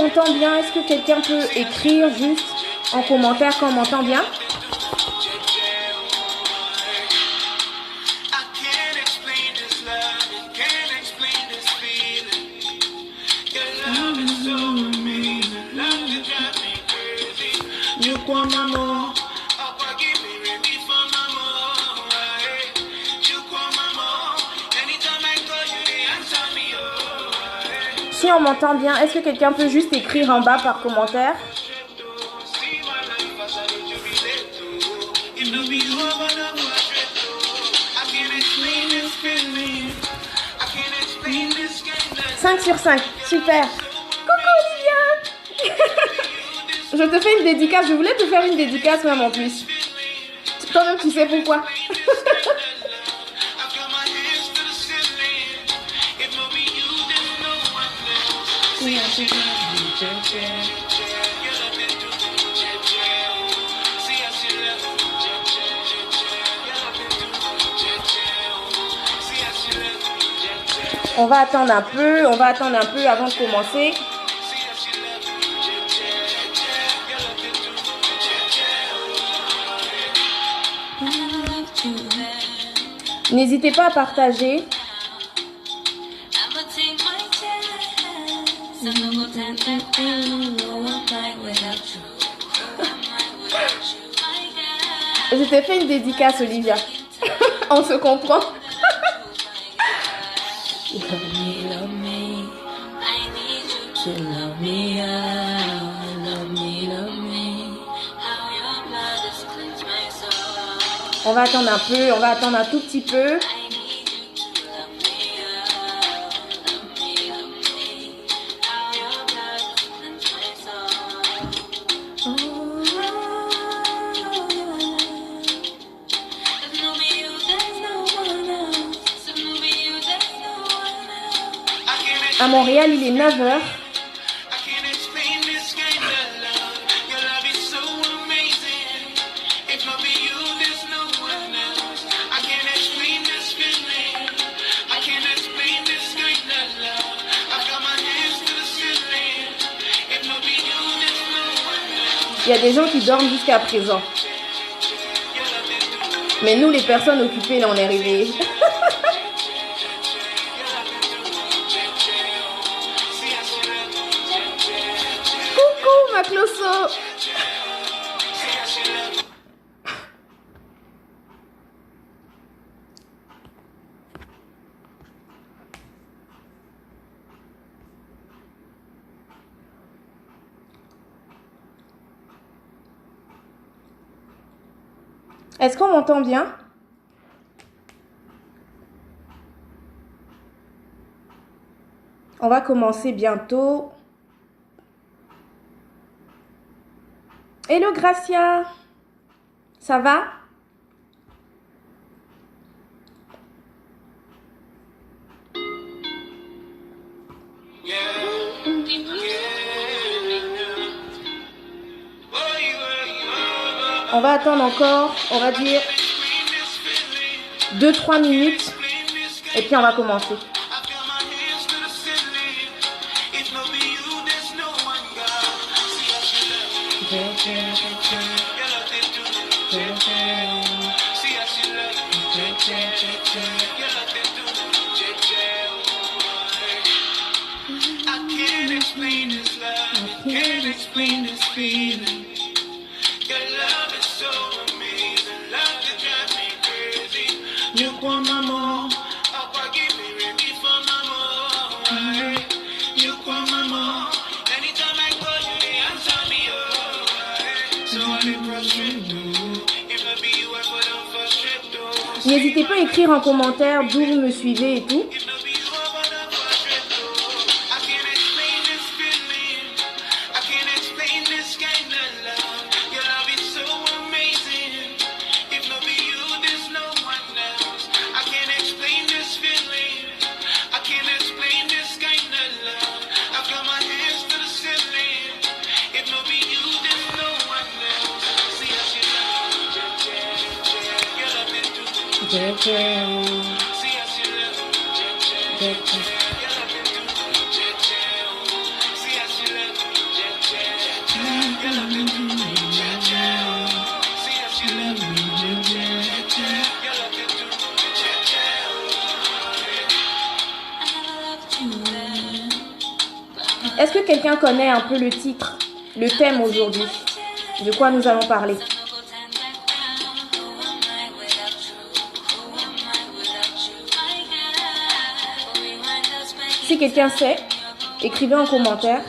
m'entend bien? Est-ce que quelqu'un peut écrire juste en commentaire quand on m'entend bien? Si on m'entend bien, est-ce que quelqu'un peut juste écrire en bas par commentaire? « 5 sur 5, super. Coucou Olivia. Je te fais une dédicace, je voulais te faire une dédicace même en plus. Toi-même tu sais pourquoi. On va attendre un peu avant de commencer. N'hésitez pas à partager. Je t'ai fait une dédicace, Olivia. On se comprend. On va attendre un peu, on va attendre un tout petit peu. À Montréal, il est 9h. Il y a des gens qui dorment jusqu'à présent. Mais nous, les personnes occupées, là, on est réveillés. Coucou, ma Closso. Est-ce qu'on m'entend bien? On va commencer bientôt. Hello Gracia, ça va? On va attendre encore, on va dire 2-3 minutes et puis on va commencer. N'hésitez pas à écrire en commentaire d'où vous me suivez et tout. Est-ce que quelqu'un connaît un peu le titre, le thème aujourd'hui? De quoi nous allons parler? Si quelqu'un sait, écrivez en commentaire.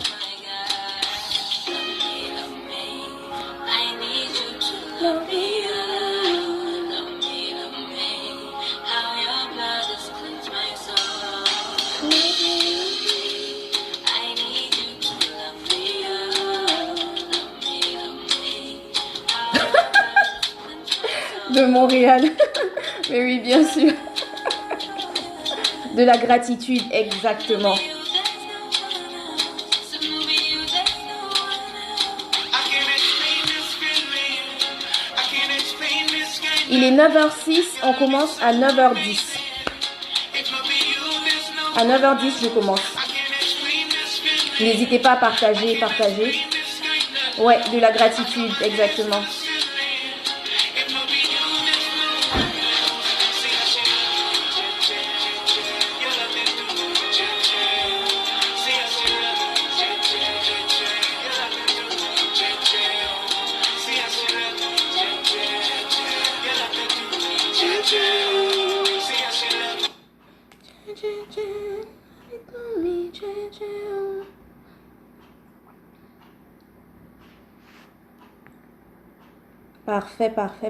De Montréal. Mais oui, bien sûr. De la gratitude, exactement. Il est 9h06, on commence à 9h10. À 9h10, je commence. N'hésitez pas à partager. Ouais, de la gratitude, exactement.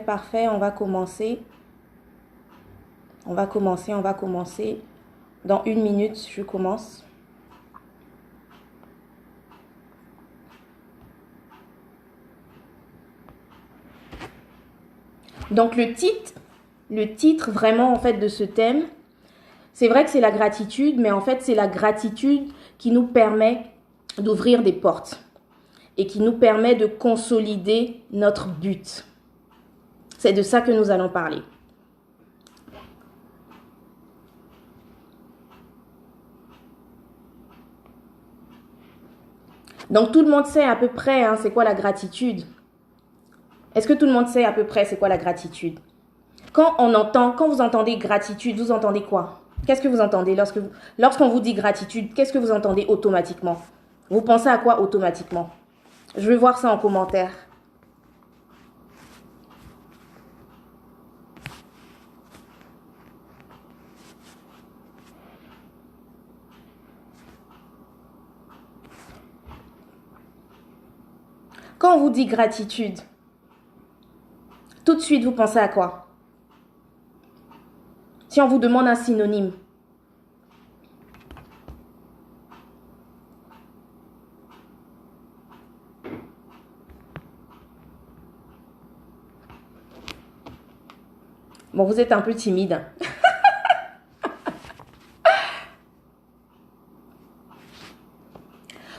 Parfait. On va commencer. Dans 1 minute, je commence. Donc le titre vraiment en fait de ce thème, c'est vrai que c'est la gratitude, mais en fait c'est la gratitude qui nous permet d'ouvrir des portes et qui nous permet de consolider notre but. C'est de ça que nous allons parler. Donc tout le monde sait à peu près c'est quoi la gratitude. Est-ce que tout le monde sait à peu près c'est quoi la gratitude? Quand vous entendez gratitude, vous entendez quoi? Qu'est-ce que vous entendez lorsqu'on vous dit gratitude? Qu'est-ce que vous entendez automatiquement? Vous pensez à quoi automatiquement? Je veux voir ça en commentaire. Quand on vous dit gratitude, tout de suite, vous pensez à quoi? Si on vous demande un synonyme. Bon, vous êtes un peu timide.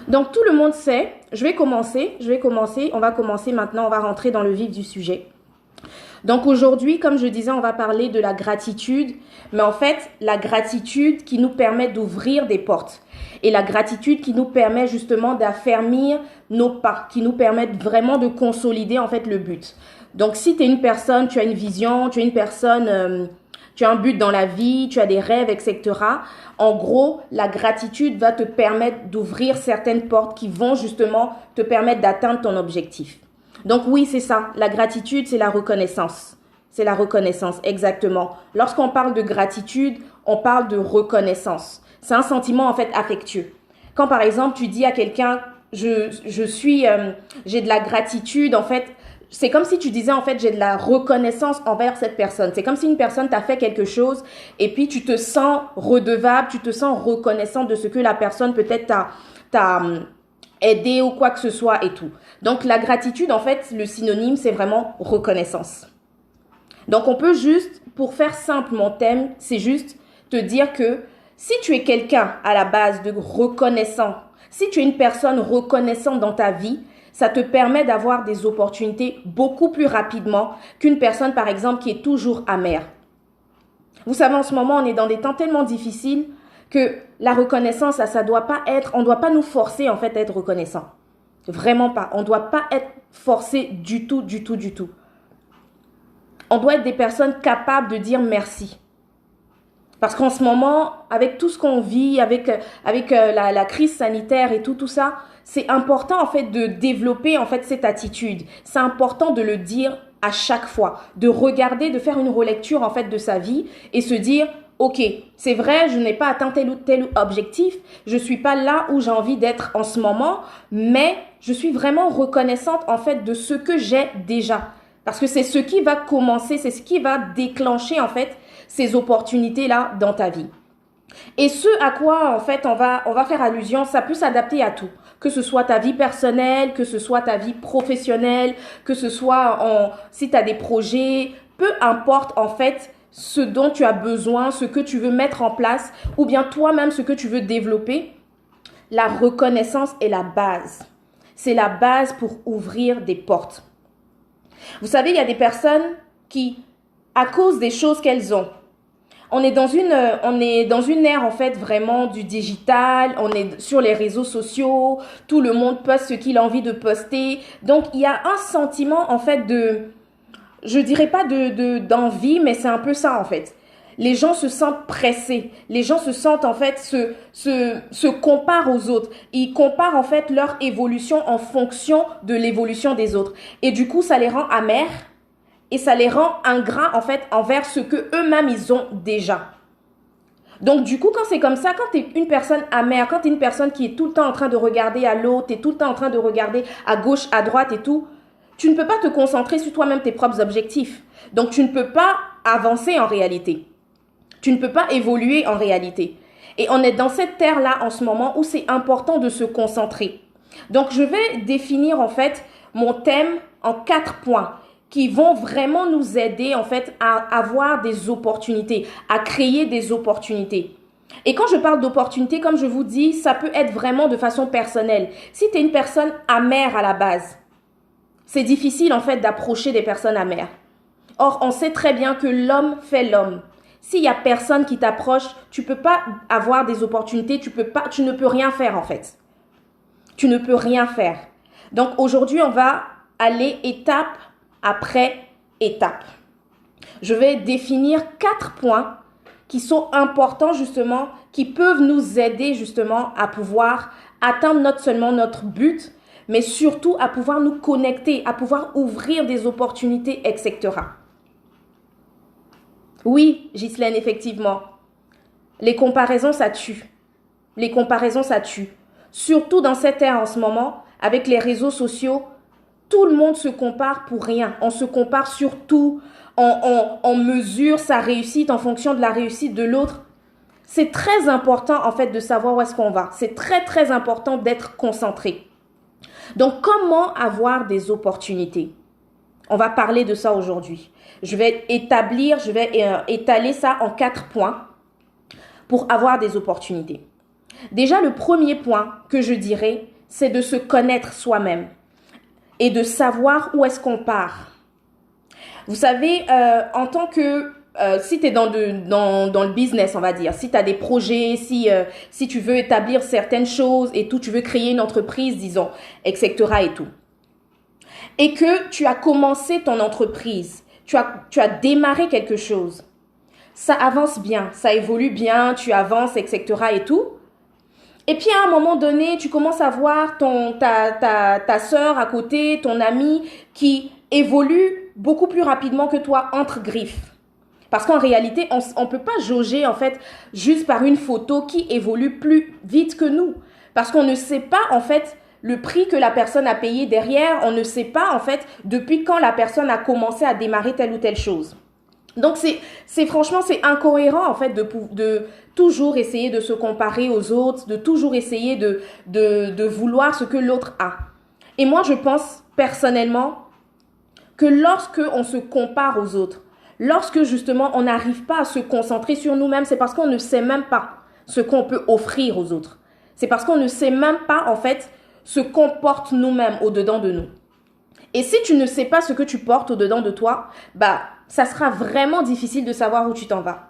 Donc, tout le monde sait. Je vais commencer. On va commencer maintenant. On va rentrer dans le vif du sujet. Donc, aujourd'hui, comme je disais, on va parler de la gratitude. Mais en fait, la gratitude qui nous permet d'ouvrir des portes. Et la gratitude qui nous permet justement d'affermir nos pas. Qui nous permet vraiment de consolider en fait le but. Donc, si tu es une personne, tu as une vision, tu es une personne... tu as un but dans la vie, tu as des rêves, etc. En gros, la gratitude va te permettre d'ouvrir certaines portes qui vont justement te permettre d'atteindre ton objectif. Donc oui, c'est ça. La gratitude, c'est la reconnaissance. C'est la reconnaissance, exactement. Lorsqu'on parle de gratitude, on parle de reconnaissance. C'est un sentiment en fait affectueux. Quand par exemple, tu dis à quelqu'un, j'ai de la gratitude, en fait, c'est comme si tu disais, en fait, j'ai de la reconnaissance envers cette personne. C'est comme si une personne t'a fait quelque chose et puis tu te sens redevable, tu te sens reconnaissant de ce que la personne peut-être t'a aidé ou quoi que ce soit et tout. Donc, la gratitude, en fait, le synonyme, c'est vraiment reconnaissance. Donc, on peut juste, pour faire simple mon thème, c'est juste te dire que si tu es quelqu'un à la base de reconnaissant, si tu es une personne reconnaissante dans ta vie, ça te permet d'avoir des opportunités beaucoup plus rapidement qu'une personne, par exemple, qui est toujours amère. Vous savez, en ce moment, on est dans des temps tellement difficiles que la reconnaissance, ça doit pas être, on ne doit pas nous forcer, en fait, à être reconnaissant. Vraiment pas. On ne doit pas être forcé du tout. On doit être des personnes capables de dire merci. Parce qu'en ce moment, avec tout ce qu'on vit, avec la crise sanitaire et tout ça, c'est important en fait de développer en fait cette attitude. C'est important de le dire à chaque fois, de regarder, de faire une relecture en fait de sa vie et se dire ok, c'est vrai, je n'ai pas atteint tel ou tel objectif, je suis pas là où j'ai envie d'être en ce moment, mais je suis vraiment reconnaissante en fait de ce que j'ai déjà. Parce que c'est ce qui va commencer, c'est ce qui va déclencher en fait ces opportunités-là dans ta vie. Et ce à quoi en fait on va faire allusion, ça peut s'adapter à tout. Que ce soit ta vie personnelle, que ce soit ta vie professionnelle, que ce soit si tu as des projets, peu importe en fait ce dont tu as besoin, ce que tu veux mettre en place, ou bien toi-même ce que tu veux développer, la reconnaissance est la base. C'est la base pour ouvrir des portes. Vous savez, il y a des personnes qui, à cause des choses qu'elles ont, on est dans une ère en fait vraiment du digital, on est sur les réseaux sociaux, tout le monde poste ce qu'il a envie de poster. Donc il y a un sentiment en fait je dirais pas d'envie, mais c'est un peu ça en fait. Les gens se sentent pressés, les gens se sentent en fait se comparent aux autres. Ils comparent en fait leur évolution en fonction de l'évolution des autres. Et du coup, ça les rend amers. Et ça les rend ingrats en fait envers ce que eux-mêmes ils ont déjà. Donc du coup, quand c'est comme ça, quand tu es une personne amère, quand tu es une personne qui est tout le temps en train de regarder à l'autre, tu es tout le temps en train de regarder à gauche, à droite et tout, tu ne peux pas te concentrer sur toi-même tes propres objectifs. Donc tu ne peux pas avancer en réalité. Tu ne peux pas évoluer en réalité. Et on est dans cette terre-là en ce moment où c'est important de se concentrer. Donc je vais définir en fait mon thème en 4 points qui vont vraiment nous aider en fait à avoir des opportunités, à créer des opportunités. Et quand je parle d'opportunités, comme je vous dis, ça peut être vraiment de façon personnelle. Si tu es une personne amère à la base, c'est difficile en fait d'approcher des personnes amères. Or, on sait très bien que l'homme fait l'homme. S'il y a personne qui t'approche, tu peux pas avoir des opportunités, tu ne peux rien faire en fait. Tu ne peux rien faire. Donc aujourd'hui, on va aller étape après étape. Je vais définir 4 points qui sont importants justement, qui peuvent nous aider justement à pouvoir atteindre non seulement notre but, mais surtout à pouvoir nous connecter, à pouvoir ouvrir des opportunités, etc. Oui, Ghislaine, effectivement, les comparaisons, ça tue. Les comparaisons, ça tue. Surtout dans cette ère en ce moment, avec les réseaux sociaux, tout le monde se compare pour rien. On se compare sur tout. On mesure sa réussite en fonction de la réussite de l'autre. C'est très important en fait de savoir où est-ce qu'on va. C'est très très important d'être concentré. Donc comment avoir des opportunités? On va parler de ça aujourd'hui. Je vais étaler ça en 4 points pour avoir des opportunités. Déjà, le premier point que je dirais, c'est de se connaître soi-même et de savoir où est-ce qu'on part. Vous savez, en tant que si tu es dans le business, on va dire, si tu as des projets, si tu veux établir certaines choses et tout, tu veux créer une entreprise, disons, etc. et tout. Et que tu as commencé ton entreprise, tu as démarré quelque chose. Ça avance bien, ça évolue bien, tu avances, etc. et tout. Et puis à un moment donné, tu commences à voir ta sœur à côté, ton ami qui évolue beaucoup plus rapidement que toi entre griffes. Parce qu'en réalité, on ne peut pas jauger en fait juste par une photo qui évolue plus vite que nous. Parce qu'on ne sait pas en fait le prix que la personne a payé derrière. On ne sait pas en fait depuis quand la personne a commencé à démarrer telle ou telle chose. Donc franchement, c'est incohérent en fait de toujours essayer de se comparer aux autres, de toujours essayer de vouloir ce que l'autre a. Et moi, je pense personnellement que lorsque on se compare aux autres, lorsque justement on n'arrive pas à se concentrer sur nous-mêmes, c'est parce qu'on ne sait même pas ce qu'on peut offrir aux autres. C'est parce qu'on ne sait même pas en fait ce qu'on porte nous-mêmes au-dedans de nous. Et si tu ne sais pas ce que tu portes au-dedans de toi, ça sera vraiment difficile de savoir où tu t'en vas.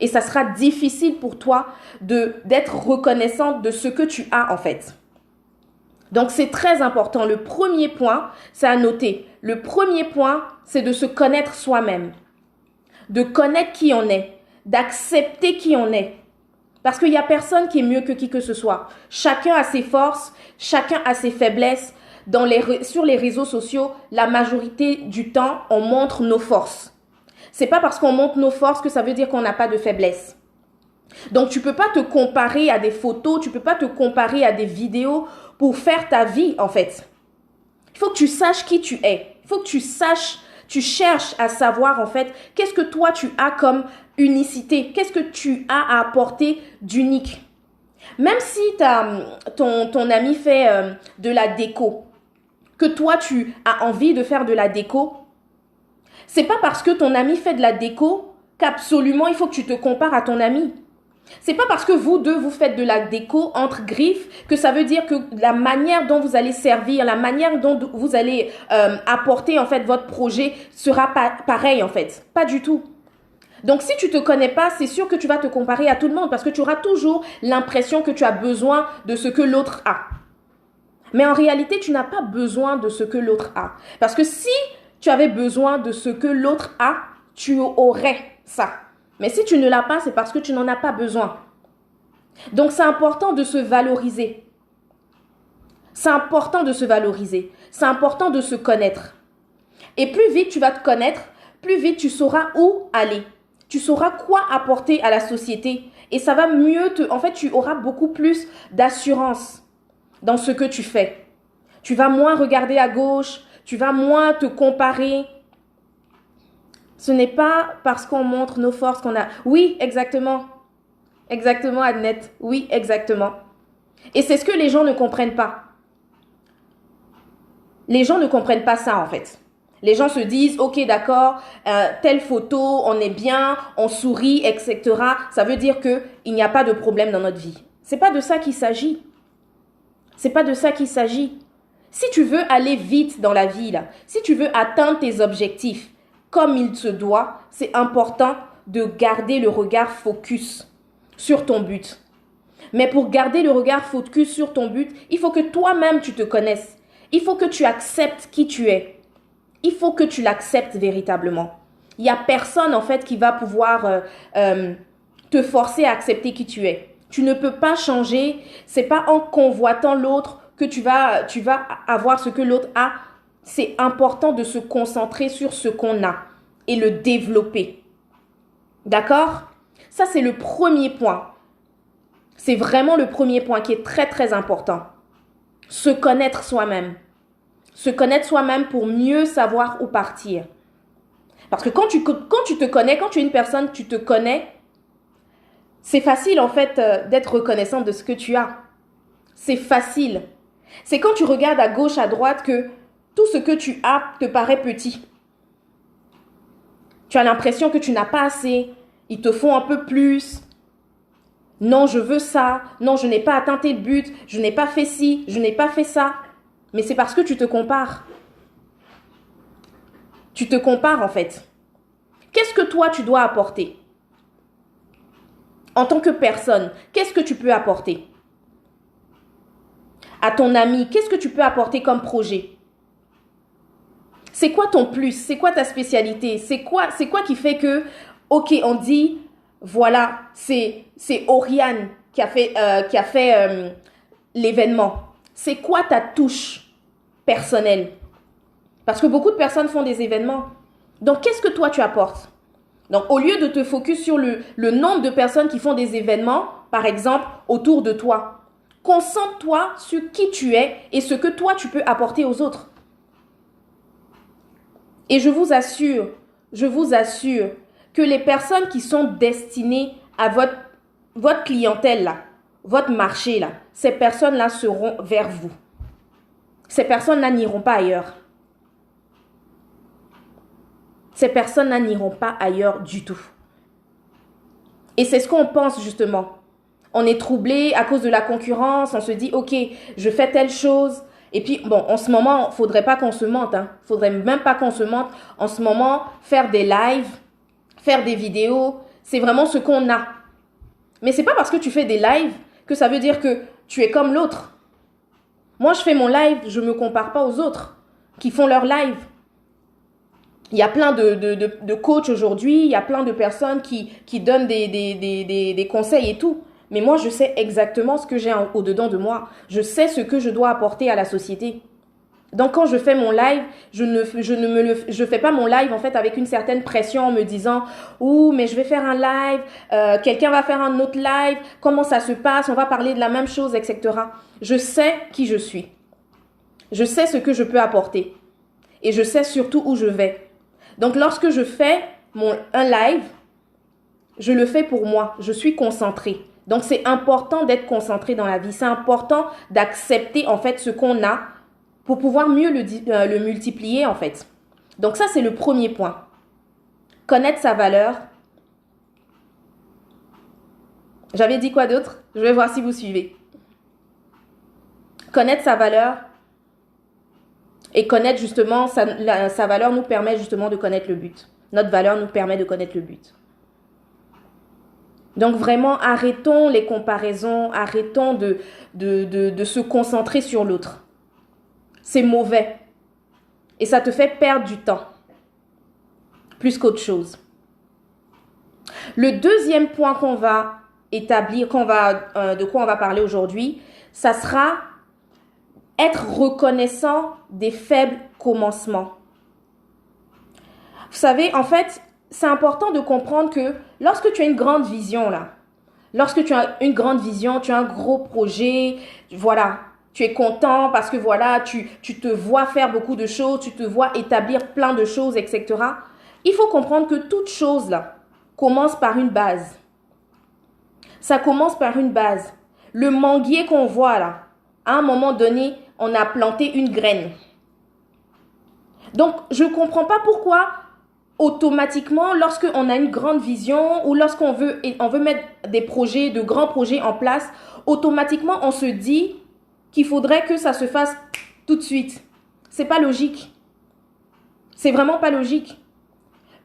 Et ça sera difficile pour toi d'être reconnaissante de ce que tu as en fait. Donc, c'est très important. Le premier point, c'est à noter. Le premier point, c'est de se connaître soi-même, de connaître qui on est, d'accepter qui on est. Parce qu'il n'y a personne qui est mieux que qui que ce soit. Chacun a ses forces, chacun a ses faiblesses. Sur les réseaux sociaux, la majorité du temps, on montre nos forces. C'est pas parce qu'on montre nos forces que ça veut dire qu'on n'a pas de faiblesse. Donc, tu peux pas te comparer à des photos, tu peux pas te comparer à des vidéos pour faire ta vie, en fait. Il faut que tu saches qui tu es. Il faut que tu cherches à savoir, en fait, qu'est-ce que toi, tu as comme unicité. Qu'est-ce que tu as à apporter d'unique. Même si ton ami fait de la déco, que toi, tu as envie de faire de la déco, c'est pas parce que ton ami fait de la déco qu'absolument il faut que tu te compares à ton ami. C'est pas parce que vous deux vous faites de la déco entre griffes que ça veut dire que la manière dont vous allez servir, la manière dont vous allez apporter en fait votre projet sera pareil en fait. Pas du tout. Donc si tu te connais pas, c'est sûr que tu vas te comparer à tout le monde parce que tu auras toujours l'impression que tu as besoin de ce que l'autre a. Mais en réalité, tu n'as pas besoin de ce que l'autre a. Parce que si tu avais besoin de ce que l'autre a, tu aurais ça. Mais si tu ne l'as pas, c'est parce que tu n'en as pas besoin. Donc, c'est important de se valoriser. C'est important de se valoriser. C'est important de se connaître. Et plus vite tu vas te connaître, plus vite tu sauras où aller. Tu sauras quoi apporter à la société. Et ça va mieux En fait, tu auras beaucoup plus d'assurance dans ce que tu fais. Tu vas moins regarder à gauche. Tu vas moins te comparer. Ce n'est pas parce qu'on montre nos forces qu'on a... Oui, exactement. Exactement, Adnette. Oui, exactement. Et c'est ce que les gens ne comprennent pas. Les gens ne comprennent pas ça, en fait. Les gens se disent, ok, d'accord, telle photo, on est bien, on sourit, etc. Ça veut dire qu'il n'y a pas de problème dans notre vie. C'est pas de ça qu'il s'agit. C'est pas de ça qu'il s'agit. Si tu veux aller vite dans la vie, là, si tu veux atteindre tes objectifs, comme il se doit, c'est important de garder le regard focus sur ton but. Mais pour garder le regard focus sur ton but, il faut que toi-même tu te connaisses. Il faut que tu acceptes qui tu es. Il faut que tu l'acceptes véritablement. Il n'y a personne en fait qui va pouvoir te forcer à accepter qui tu es. Tu ne peux pas changer. C'est pas en convoitant l'autre que tu vas avoir ce que l'autre a. C'est important de se concentrer sur ce qu'on a et le développer. D'accord? Ça, c'est le premier point. C'est vraiment le premier point qui est très, très important. Se connaître soi-même. Se connaître soi-même pour mieux savoir où partir. Parce que quand tu te connais, quand tu es une personne, tu te connais, c'est facile en fait d'être reconnaissante de ce que tu as. C'est facile. C'est quand tu regardes à gauche, à droite que tout ce que tu as te paraît petit. Tu as l'impression que tu n'as pas assez. Il te faut un peu plus. Non, je veux ça. Non, je n'ai pas atteint tes buts. Je n'ai pas fait ci. Je n'ai pas fait ça. Mais c'est parce que tu te compares. Tu te compares en fait. Qu'est-ce que toi tu dois apporter? En tant que personne, qu'est-ce que tu peux apporter? À ton ami, qu'est-ce que tu peux apporter comme projet? C'est quoi ton plus? C'est quoi ta spécialité? C'est quoi qui fait que, ok, on dit, voilà, c'est Oriane qui a fait l'événement. C'est quoi ta touche personnelle? Parce que beaucoup de personnes font des événements. Donc, qu'est-ce que toi tu apportes? Donc, au lieu de te focus sur le nombre de personnes qui font des événements, par exemple, autour de toi, concentre-toi sur qui tu es et ce que toi tu peux apporter aux autres. Et je vous assure que les personnes qui sont destinées à votre clientèle là, votre marché là, ces personnes-là seront vers vous. Ces personnes-là n'iront pas ailleurs. Ces personnes-là n'iront pas ailleurs du tout. Et c'est ce qu'on pense justement. On est troublé à cause de la concurrence, on se dit ok, je fais telle chose. Et puis, bon, en ce moment, faudrait pas qu'on se mente. Faudrait même pas qu'on se mente. En ce moment, faire des lives, faire des vidéos, c'est vraiment ce qu'on a. Mais c'est pas parce que tu fais des lives que ça veut dire que tu es comme l'autre. Moi, je fais mon live, je ne me compare pas aux autres qui font leur live. Il y a plein de coachs aujourd'hui, il y a plein de personnes qui donnent des conseils et tout. Mais moi, je sais exactement ce que j'ai au-dedans de moi. Je sais ce que je dois apporter à la société. Donc, quand je fais mon live, je fais pas mon live en fait avec une certaine pression en me disant « Ouh, mais je vais faire un live, quelqu'un va faire un autre live, comment ça se passe, on va parler de la même chose, etc. » Je sais qui je suis. Je sais ce que je peux apporter. Et je sais surtout où je vais. Donc, lorsque je fais un live, je le fais pour moi. Je suis concentrée. Donc, c'est important d'être concentré dans la vie. C'est important d'accepter en fait ce qu'on a pour pouvoir mieux le multiplier en fait. Donc, ça, c'est le premier point. Connaître sa valeur. J'avais dit quoi d'autre? Je vais voir si vous suivez. Connaître sa valeur. Et connaître justement, sa valeur nous permet justement de connaître le but. Notre valeur nous permet de connaître le but. Donc vraiment, arrêtons les comparaisons, arrêtons de se concentrer sur l'autre. C'est mauvais. Et ça te fait perdre du temps, plus qu'autre chose. Le deuxième point qu'on va établir, de quoi on va parler aujourd'hui, ça sera être reconnaissant des faibles commencements. Vous savez, en fait, c'est important de comprendre que lorsque tu as une grande vision, lorsque tu as une grande vision, tu as un gros projet, voilà, tu es content parce que voilà, tu te vois faire beaucoup de choses, tu te vois établir plein de choses, etc. Il faut comprendre que toute chose, là, commence par une base. Ça commence par une base. Le manguier qu'on voit, là, à un moment donné, on a planté une graine. Donc, je ne comprends pas pourquoi automatiquement, lorsqu'on a une grande vision ou lorsqu'on veut mettre des projets, de grands projets en place, automatiquement, on se dit qu'il faudrait que ça se fasse tout de suite. C'est pas logique. C'est vraiment pas logique.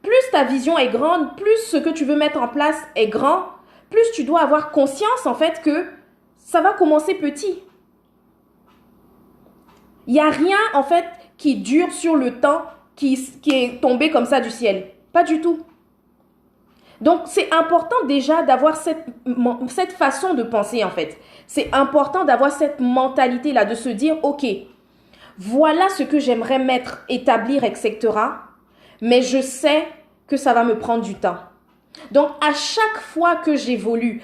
Plus ta vision est grande, plus ce que tu veux mettre en place est grand, plus tu dois avoir conscience en fait que ça va commencer petit. Il n'y a rien en fait qui dure sur le temps, qui est tombé comme ça du ciel. Pas du tout. Donc, c'est important déjà d'avoir cette façon de penser en fait. C'est important d'avoir cette mentalité-là, de se dire, ok, voilà ce que j'aimerais mettre, établir, etc. Mais je sais que ça va me prendre du temps. Donc, à chaque fois que j'évolue,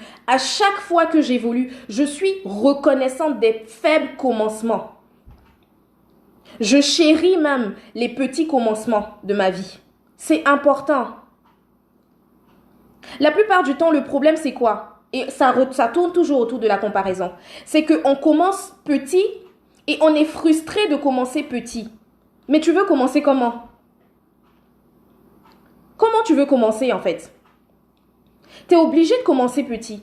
je suis reconnaissante des faibles commencements. Je chéris même les petits commencements de ma vie. C'est important. La plupart du temps, le problème, c'est quoi? Et ça tourne toujours autour de la comparaison. C'est qu'on commence petit et on est frustré de commencer petit. Mais tu veux commencer comment? Comment tu veux commencer en fait? Tu es obligé de commencer petit.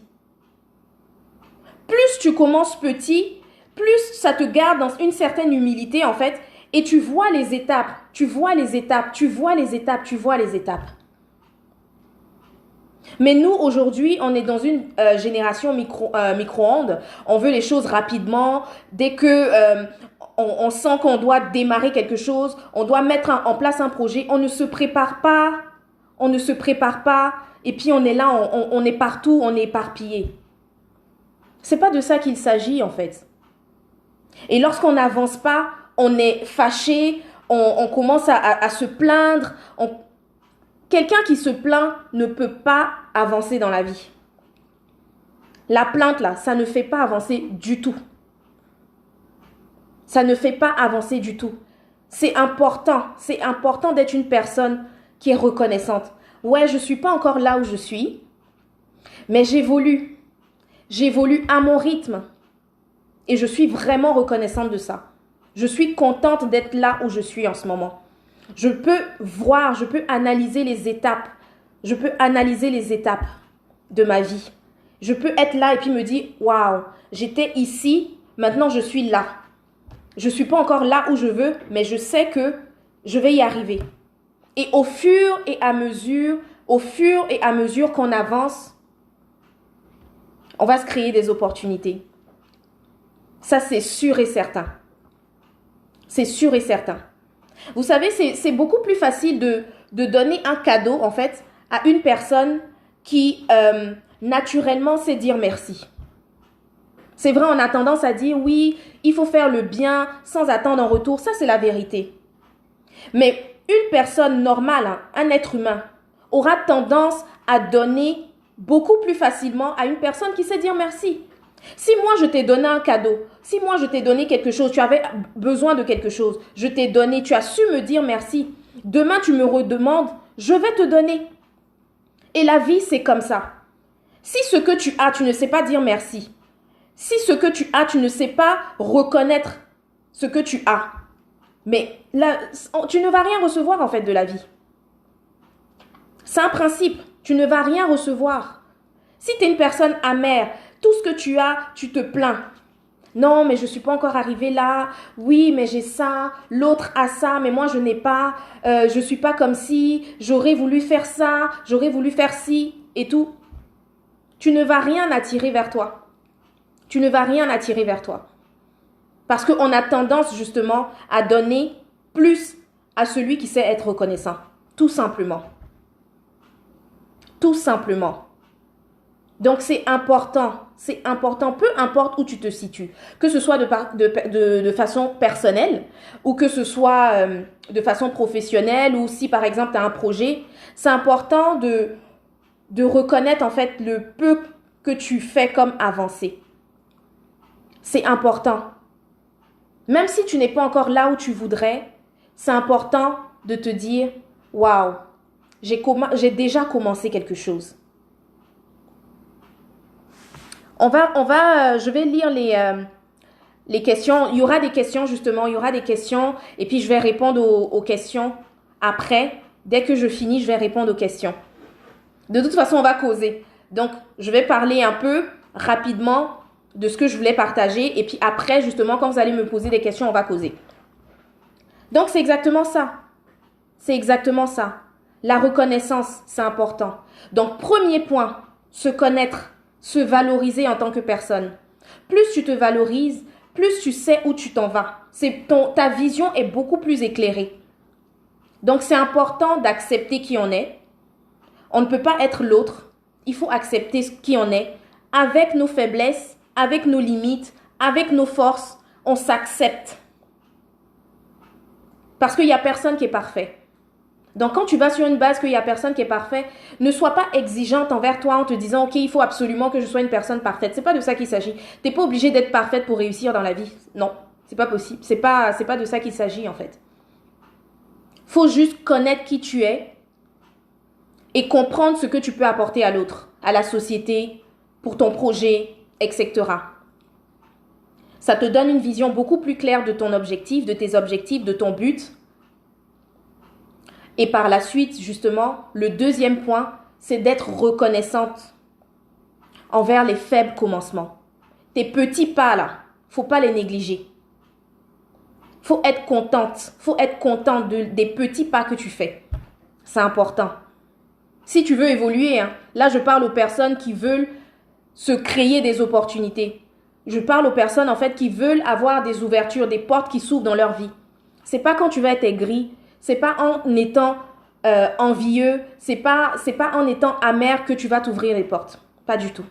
Plus tu commences petit, plus ça te garde dans une certaine humilité en fait, et tu vois les étapes, Mais nous, aujourd'hui, on est dans une génération micro-ondes. On veut les choses rapidement. Dès que on sent qu'on doit démarrer quelque chose, on doit mettre en place un projet, on ne se prépare pas. Et puis on est là, on est partout, on est éparpillé. C'est pas de ça qu'il s'agit en fait. Et lorsqu'on n'avance pas, on est fâché, on commence à se plaindre. Quelqu'un qui se plaint ne peut pas avancer dans la vie. La plainte là, ça ne fait pas avancer du tout. Ça ne fait pas avancer du tout. C'est important d'être une personne qui est reconnaissante. Ouais, je ne suis pas encore là où je suis, mais j'évolue. J'évolue à mon rythme. Et je suis vraiment reconnaissante de ça. Je suis contente d'être là où je suis en ce moment. Je peux analyser les étapes. Je peux analyser les étapes de ma vie. Je peux être là et puis me dire, waouh, j'étais ici, maintenant je suis là. Je ne suis pas encore là où je veux, mais je sais que je vais y arriver. Et au fur et à mesure qu'on avance, on va se créer des opportunités. Ça, c'est sûr et certain. C'est sûr et certain. Vous savez, c'est beaucoup plus facile de donner un cadeau, en fait, à une personne qui, naturellement, sait dire merci. C'est vrai, on a tendance à dire, oui, il faut faire le bien sans attendre en retour. Ça, c'est la vérité. Mais une personne normale, hein, un être humain, aura tendance à donner beaucoup plus facilement à une personne qui sait dire merci. Si moi, je t'ai donné un cadeau, si moi, je t'ai donné quelque chose, tu avais besoin de quelque chose, je t'ai donné, tu as su me dire merci. Demain, tu me redemandes, je vais te donner. Et la vie, c'est comme ça. Si ce que tu as, tu ne sais pas dire merci. Si ce que tu as, tu ne sais pas reconnaître ce que tu as. Mais là, tu ne vas rien recevoir en fait de la vie. C'est un principe. Tu ne vas rien recevoir. Si tu es une personne amère, tout ce que tu as, tu te plains. Non, mais je ne suis pas encore arrivée là. Oui, mais j'ai ça. L'autre a ça, mais moi je n'ai pas. Je ne suis pas comme si. J'aurais voulu faire ça. J'aurais voulu faire ci et tout. Tu ne vas rien attirer vers toi. Tu ne vas rien attirer vers toi. Parce qu'on a tendance justement à donner plus à celui qui sait être reconnaissant. Tout simplement. Tout simplement. Donc c'est important, peu importe où tu te situes, que ce soit de façon personnelle ou que ce soit de façon professionnelle ou si par exemple tu as un projet, c'est important de reconnaître en fait le peu que tu fais comme avancée. C'est important. Même si tu n'es pas encore là où tu voudrais, c'est important de te dire « Waouh, j'ai déjà commencé quelque chose ». Je vais lire les questions. Il y aura des questions justement, il y aura des questions et puis je vais répondre aux questions après. Dès que je finis, je vais répondre aux questions. De toute façon, on va causer. Donc, je vais parler un peu rapidement de ce que je voulais partager et puis après, justement, quand vous allez me poser des questions, on va causer. Donc, c'est exactement ça. C'est exactement ça. La reconnaissance, c'est important. Donc, premier point, se connaître. Se valoriser en tant que personne. Plus tu te valorises, plus tu sais où tu t'en vas. Ta vision est beaucoup plus éclairée. Donc c'est important d'accepter qui on est. On ne peut pas être l'autre. Il faut accepter qui on est. Avec nos faiblesses, avec nos limites, avec nos forces, on s'accepte. Parce qu'il n'y a personne qui est parfait. Donc, quand tu vas sur une base qu'il n'y a personne qui est parfait, ne sois pas exigeante envers toi en te disant « Ok, il faut absolument que je sois une personne parfaite. » C'est pas de ça qu'il s'agit. Tu n'es pas obligé d'être parfaite pour réussir dans la vie. Non, c'est pas possible. C'est pas de ça qu'il s'agit en fait. Faut juste connaître qui tu es et comprendre ce que tu peux apporter à l'autre, à la société, pour ton projet, etc. Ça te donne une vision beaucoup plus claire de ton objectif, de tes objectifs, de ton but. Et par la suite, justement, le deuxième point, c'est d'être reconnaissante envers les faibles commencements. Tes petits pas là, faut pas les négliger. Faut être contente des petits pas que tu fais. C'est important. Si tu veux évoluer, hein, là je parle aux personnes qui veulent se créer des opportunités. Je parle aux personnes en fait qui veulent avoir des ouvertures, des portes qui s'ouvrent dans leur vie. C'est pas quand tu vas être aigri. C'est pas en étant envieux, c'est pas en étant amer que tu vas t'ouvrir les portes. Pas du tout.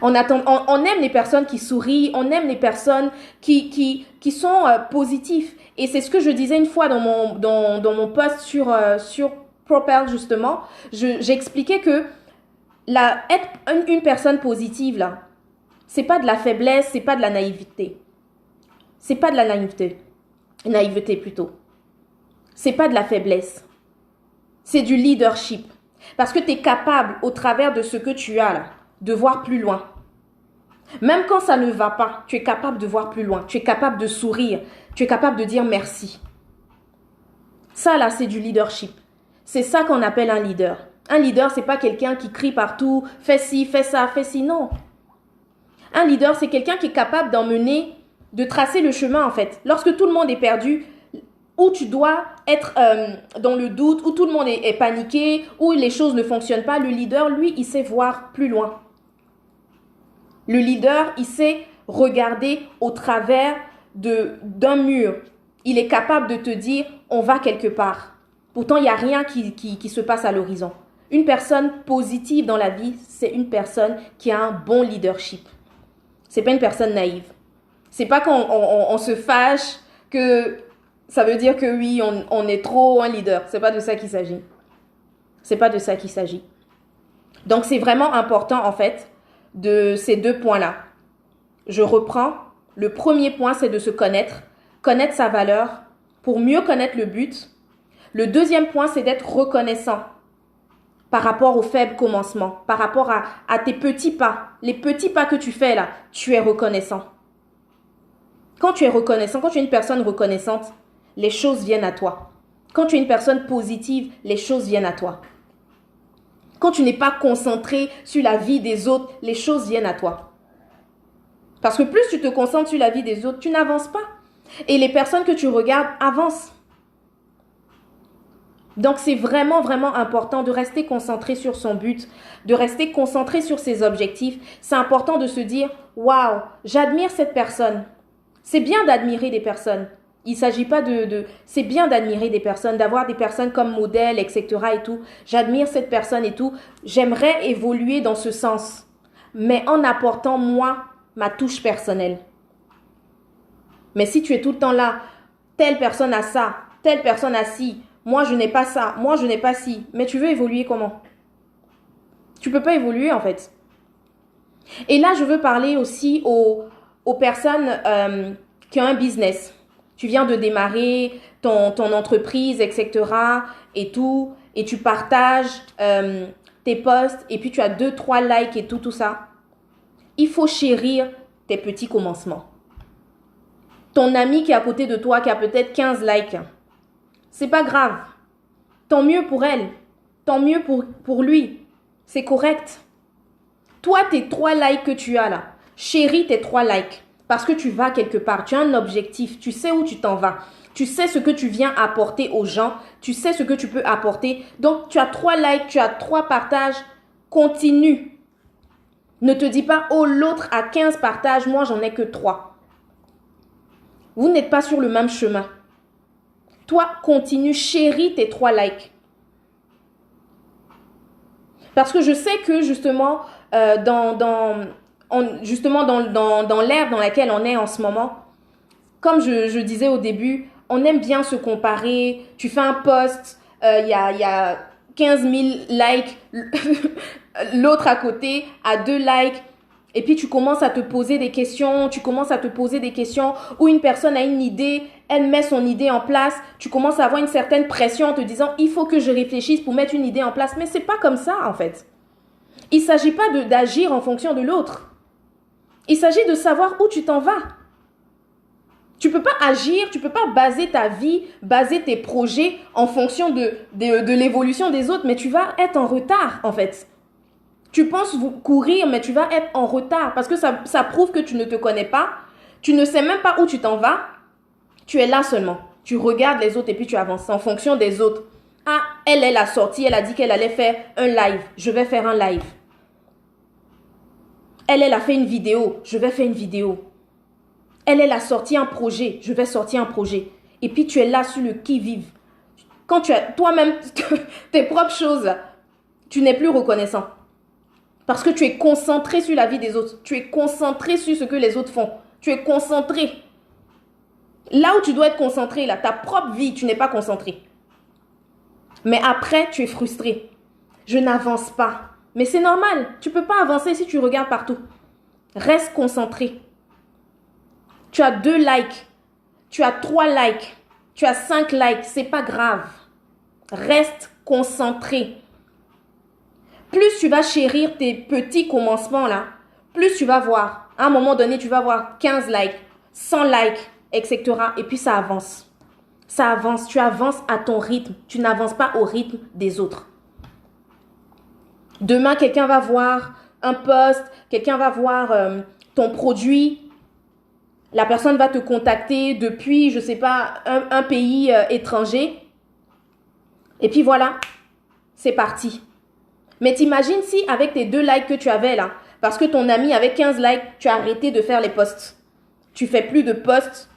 On aime les personnes qui sourient, on aime les personnes qui sont positifs. Et c'est ce que je disais une fois dans mon post sur Propel justement. J'expliquais que être une personne positive là, c'est pas de la faiblesse, c'est pas de la naïveté. C'est pas de la naïveté plutôt. C'est pas de la faiblesse. C'est du leadership. Parce que tu es capable, au travers de ce que tu as là, de voir plus loin. Même quand ça ne va pas, tu es capable de voir plus loin. Tu es capable de sourire. Tu es capable de dire merci. Ça là, c'est du leadership. C'est ça qu'on appelle un leader. Un leader, c'est pas quelqu'un qui crie partout, fais ci, fais ça, fais ci, non. Un leader, c'est quelqu'un qui est capable d'emmener, de tracer le chemin en fait. Lorsque tout le monde est perdu, où tu dois être dans le doute, où tout le monde est paniqué, où les choses ne fonctionnent pas, le leader, lui, il sait voir plus loin. Le leader, il sait regarder au travers d'un mur. Il est capable de te dire, on va quelque part. Pourtant, il n'y a rien qui se passe à l'horizon. Une personne positive dans la vie, c'est une personne qui a un bon leadership. C'est pas une personne naïve. C'est pas quand on se fâche que ça veut dire que oui, on est trop un leader. C'est pas de ça qu'il s'agit. C'est pas de ça qu'il s'agit. Donc, c'est vraiment important, en fait, de ces deux points-là. Je reprends. Le premier point, c'est de se connaître sa valeur pour mieux connaître le but. Le deuxième point, c'est d'être reconnaissant par rapport aux faibles commencements, par rapport à tes petits pas. Les petits pas que tu fais là, tu es reconnaissant. Quand tu es reconnaissant, quand tu es une personne reconnaissante, les choses viennent à toi. Quand tu es une personne positive, les choses viennent à toi. Quand tu n'es pas concentré sur la vie des autres, les choses viennent à toi. Parce que plus tu te concentres sur la vie des autres, tu n'avances pas. Et les personnes que tu regardes avancent. Donc, c'est vraiment, vraiment important de rester concentré sur son but, de rester concentré sur ses objectifs. C'est important de se dire, waouh, j'admire cette personne. C'est bien d'admirer des personnes. Il ne s'agit pas c'est bien d'admirer des personnes, d'avoir des personnes comme modèle, etc. et tout. J'admire cette personne et tout. J'aimerais évoluer dans ce sens. Mais en apportant, moi, ma touche personnelle. Mais si tu es tout le temps là, telle personne a ça, telle personne a ci, moi je n'ai pas ça, moi je n'ai pas ci, mais tu veux évoluer comment? Tu ne peux pas évoluer en fait. Et là, je veux parler aussi aux personnes qui ont un business. Tu viens de démarrer ton entreprise, etc. et tout, et tu partages tes posts, et puis tu as 2-3 likes et tout ça. Il faut chérir tes petits commencements. Ton ami qui est à côté de toi, qui a peut-être 15 likes, c'est pas grave. Tant mieux pour elle, tant mieux pour lui. C'est correct. Toi, tes 3 likes que tu as là, chéris tes 3 likes. Parce que tu vas quelque part, tu as un objectif, tu sais où tu t'en vas. Tu sais ce que tu viens apporter aux gens, tu sais ce que tu peux apporter. Donc, tu as 3 likes, tu as 3 partages, continue. Ne te dis pas, oh, l'autre a 15 partages, moi, j'en ai que 3. Vous n'êtes pas sur le même chemin. Toi, continue, chéris tes 3 likes. Parce que je sais que justement, dans l'ère dans laquelle on est en ce moment, comme je disais au début, on aime bien se comparer. Tu fais un post, il y a 15 000 likes, l'autre à côté a 2 likes. Et puis tu commences à te poser des questions, où une personne a une idée, elle met son idée en place, tu commences à avoir une certaine pression en te disant, il faut que je réfléchisse pour mettre une idée en place. Mais c'est pas comme ça en fait. Il ne s'agit pas d'agir en fonction de l'autre. Il s'agit de savoir où tu t'en vas. Tu ne peux pas agir, tu ne peux pas baser ta vie, baser tes projets en fonction de l'évolution des autres, mais tu vas être en retard en fait. Tu penses courir, mais tu vas être en retard parce que ça prouve que tu ne te connais pas. Tu ne sais même pas où tu t'en vas. Tu es là seulement. Tu regardes les autres et puis tu avances en fonction des autres. Ah, elle a sorti, elle a dit qu'elle allait faire un live. Je vais faire un live. Elle a fait une vidéo. Je vais faire une vidéo. Elle a sorti un projet. Je vais sortir un projet. Et puis tu es là sur le qui-vive. Quand tu as toi-même tes propres choses, tu n'es plus reconnaissant. Parce que tu es concentré sur la vie des autres. Tu es concentré sur ce que les autres font. Tu es concentré. Là où tu dois être concentré, là, ta propre vie, tu n'es pas concentré. Mais après, tu es frustré. Je n'avance pas. Mais c'est normal. Tu ne peux pas avancer si tu regardes partout. Reste concentré. Tu as 2 likes. Tu as 3 likes. Tu as 5 likes. C'est pas grave. Reste concentré. Plus tu vas chérir tes petits commencements là, plus tu vas voir. À un moment donné, tu vas voir 15 likes, 100 likes, etc. Et puis ça avance. Ça avance. Tu avances à ton rythme. Tu n'avances pas au rythme des autres. Demain, quelqu'un va voir un post, quelqu'un va voir ton produit. La personne va te contacter depuis, je ne sais pas, un pays étranger. Et puis voilà, c'est parti. Mais t'imagines si avec tes 2 likes que tu avais là, parce que ton ami avait 15 likes, tu as arrêté de faire les posts. Tu fais plus de posts,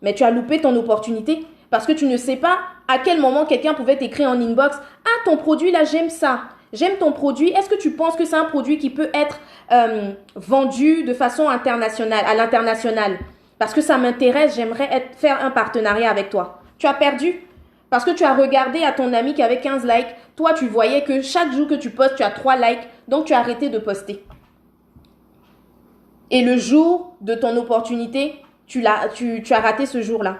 mais tu as loupé ton opportunité parce que tu ne sais pas à quel moment quelqu'un pouvait t'écrire en inbox. Ah, ton produit là, j'aime ça. J'aime ton produit. Est-ce que tu penses que c'est un produit qui peut être vendu de façon internationale, à l'international? Parce que ça m'intéresse, j'aimerais faire un partenariat avec toi. Tu as perdu parce que tu as regardé à ton ami qui avait 15 likes. Toi, tu voyais que chaque jour que tu postes, tu as 3 likes. Donc, tu as arrêté de poster. Et le jour de ton opportunité, tu as raté ce jour-là.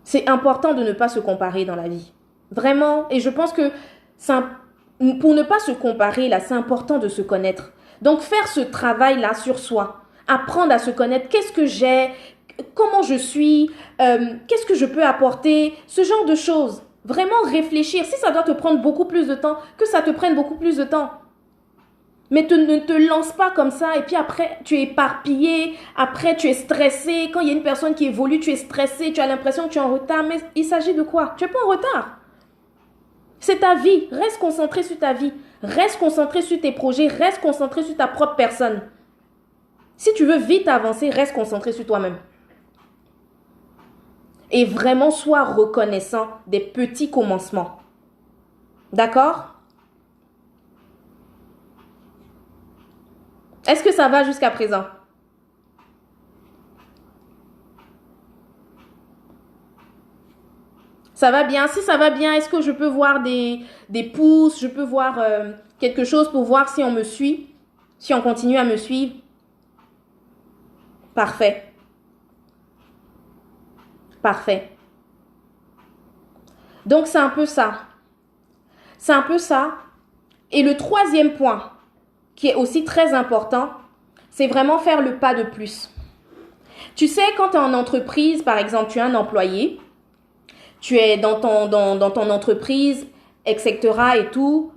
C'est important de ne pas se comparer dans la vie. Vraiment. Et je pense que pour ne pas se comparer, là, c'est important de se connaître. Donc, faire ce travail-là sur soi. Apprendre à se connaître. Qu'est-ce que j'ai? Comment je suis? Qu'est-ce que je peux apporter? Ce genre de choses. Vraiment réfléchir. Si ça doit te prendre beaucoup plus de temps, que ça te prenne beaucoup plus de temps. Mais ne te lance pas comme ça et puis après, tu es éparpillé, après, tu es stressé. Quand il y a une personne qui évolue, tu es stressé, tu as l'impression que tu es en retard. Mais il s'agit de quoi? Tu n'es pas en retard. C'est ta vie. Reste concentré sur ta vie. Reste concentré sur tes projets. Reste concentré sur ta propre personne. Si tu veux vite avancer, reste concentré sur toi-même. Et vraiment, sois reconnaissant des petits commencements. D'accord? Est-ce que ça va jusqu'à présent? Ça va bien? Si ça va bien, est-ce que je peux voir des pouces? Je peux voir quelque chose pour voir si on me suit? Si on continue à me suivre? Parfait. Parfait. Donc, c'est un peu ça. C'est un peu ça. Et le troisième point, qui est aussi très important, c'est vraiment faire le pas de plus. Tu sais, quand tu es en entreprise, par exemple, tu es un employé, tu es dans ton entreprise, etc. et tout.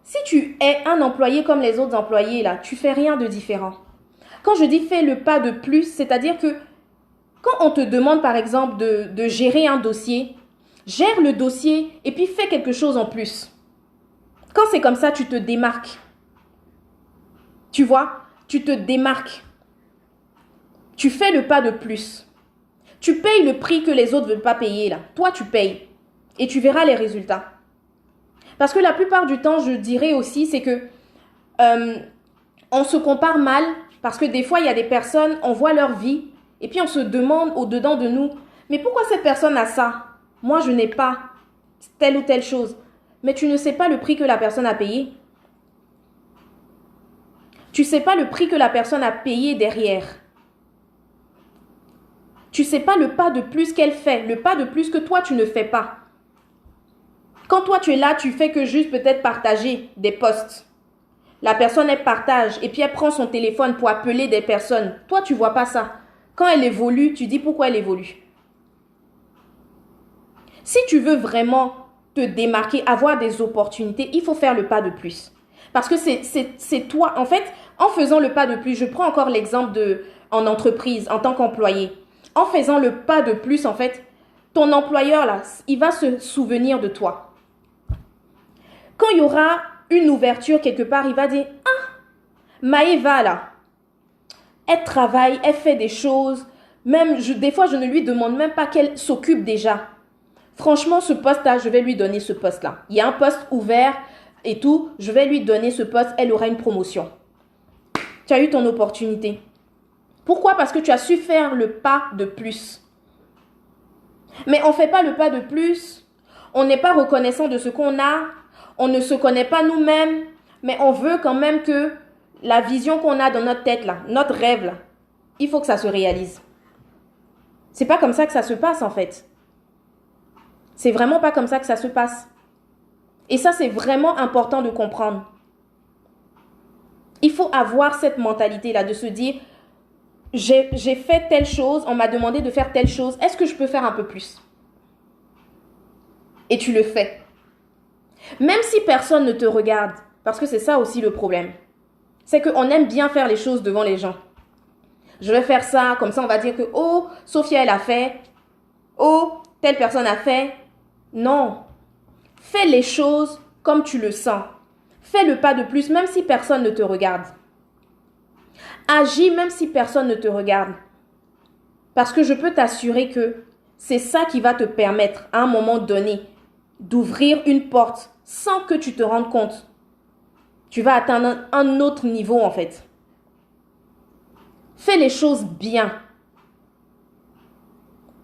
Si tu es un employé comme les autres employés, là, tu fais rien de différent. Quand je dis fais le pas de plus, c'est-à-dire que quand on te demande, par exemple, de gérer un dossier, gère le dossier et puis fais quelque chose en plus. Quand c'est comme ça, tu te démarques. Tu vois, tu te démarques. Tu fais le pas de plus. Tu payes le prix que les autres ne veulent pas payer là. Toi, tu payes. Et tu verras les résultats. Parce que la plupart du temps, je dirais aussi, c'est que on se compare mal. Parce que des fois, il y a des personnes, on voit leur vie. Et puis, on se demande au-dedans de nous, mais pourquoi cette personne a ça? Moi, je n'ai pas telle ou telle chose. Mais tu ne sais pas le prix que la personne a payé. Tu ne sais pas le prix que la personne a payé derrière. Tu ne sais pas le pas de plus qu'elle fait, le pas de plus que toi, tu ne fais pas. Quand toi, tu es là, tu fais que juste peut-être partager des posts. La personne, elle partage et puis elle prend son téléphone pour appeler des personnes. Toi, tu ne vois pas ça. Quand elle évolue, tu dis pourquoi elle évolue. Si tu veux vraiment te démarquer, avoir des opportunités, il faut faire le pas de plus. Parce que c'est toi. En fait, en faisant le pas de plus, je prends encore l'exemple en entreprise, en tant qu'employé. En faisant le pas de plus, en fait, ton employeur, là, il va se souvenir de toi. Quand il y aura une ouverture quelque part, il va dire « Ah, Maëva, là, elle travaille, elle fait des choses. Même, des fois, je ne lui demande même pas qu'elle s'occupe déjà. Franchement, ce poste-là, je vais lui donner ce poste-là. Il y a un poste ouvert et tout, je vais lui donner ce poste, elle aura une promotion. Tu as eu ton opportunité. Pourquoi? Parce que tu as su faire le pas de plus. Mais on ne fait pas le pas de plus. On n'est pas reconnaissant de ce qu'on a. On ne se connaît pas nous-mêmes. Mais on veut quand même que la vision qu'on a dans notre tête, là, notre rêve, là, il faut que ça se réalise. C'est pas comme ça que ça se passe, en fait. C'est vraiment pas comme ça que ça se passe. Et ça, c'est vraiment important de comprendre. Il faut avoir cette mentalité-là de se dire, j'ai fait telle chose, on m'a demandé de faire telle chose, est-ce que je peux faire un peu plus? Et tu le fais. Même si personne ne te regarde, parce que c'est ça aussi le problème. C'est qu'on aime bien faire les choses devant les gens. Je vais faire ça, comme ça on va dire que, oh, Sophia elle a fait, oh, telle personne a fait. Non. Fais les choses comme tu le sens. Fais le pas de plus, même si personne ne te regarde. Agis même si personne ne te regarde. Parce que je peux t'assurer que c'est ça qui va te permettre, à un moment donné, d'ouvrir une porte sans que tu te rendes compte. Tu vas atteindre un autre niveau, en fait. Fais les choses bien.